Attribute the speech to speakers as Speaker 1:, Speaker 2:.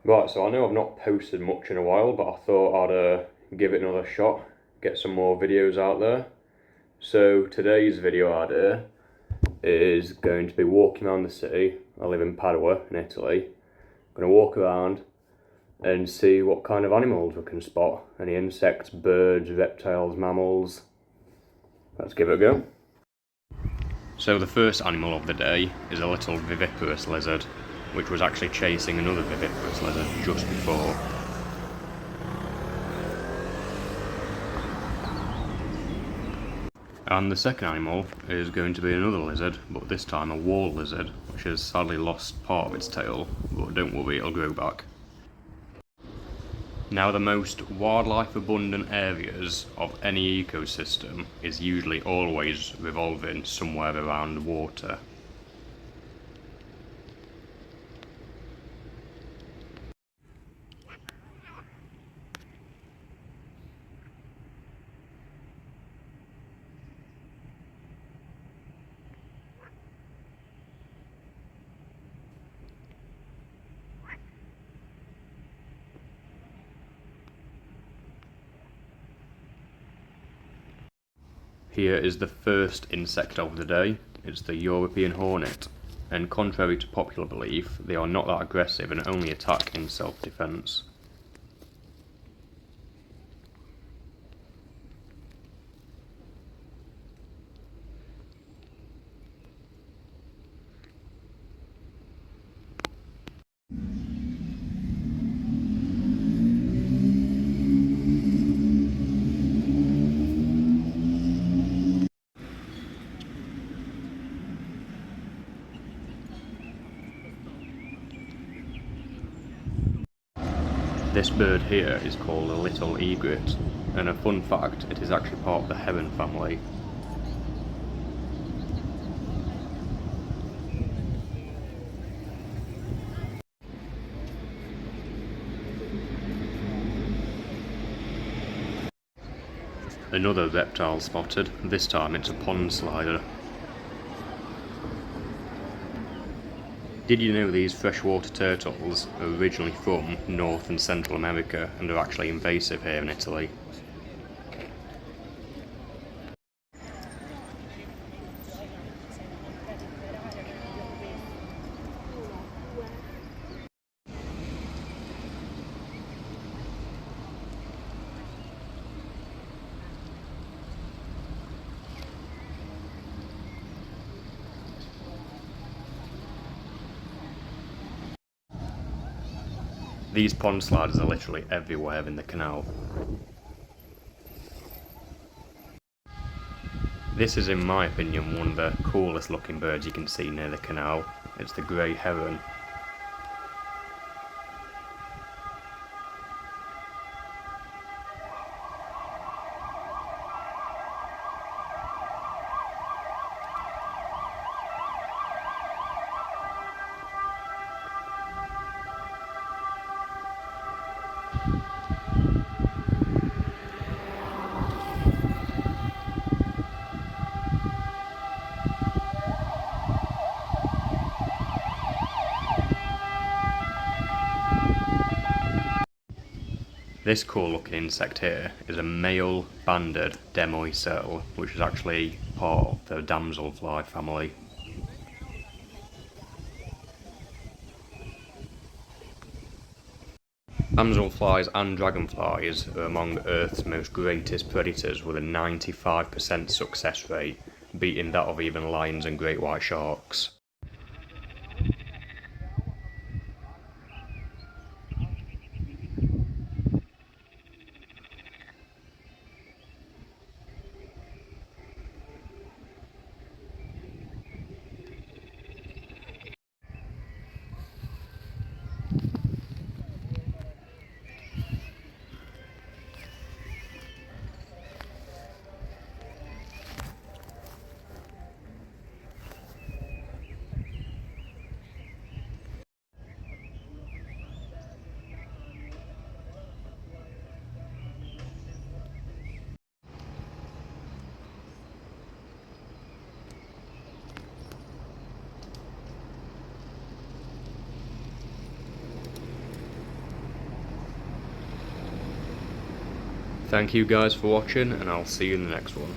Speaker 1: Right, so I know I've not posted much in a while, but I thought I'd give it another shot, get some more videos out there. So today's video idea is going to be walking around the city. I live in Padua in Italy. I'm going to walk around and see what kind of animals we can spot. Any insects, birds, reptiles, mammals. Let's give it a go. So the first animal of the day is a little viviparous lizard, which was actually chasing another viviparous lizard just before. And the second animal is going to be another lizard, but this time a wall lizard, which has sadly lost part of its tail, but don't worry, it'll grow back. Now, the most wildlife abundant areas of any ecosystem is usually always revolving somewhere around water. Here is the first insect of the day. It's the European hornet, and contrary to popular belief, they are not that aggressive and only attack in self-defense. This bird here is called a little egret, and a fun fact, it is actually part of the heron family. Another reptile spotted, this time it's a pond slider. Did you know these freshwater turtles are originally from North and Central America and are actually invasive here in Italy? These pond sliders are literally everywhere in the canal. This is, in my opinion, one of the coolest looking birds you can see near the canal. It's the grey heron. This cool looking insect here is a male banded demoiselle, which is actually part of the damselfly family. Damselflies and dragonflies are among Earth's most greatest predators with a 95% success rate, beating that of even lions and great white sharks. Thank you guys for watching, and I'll see you in the next one.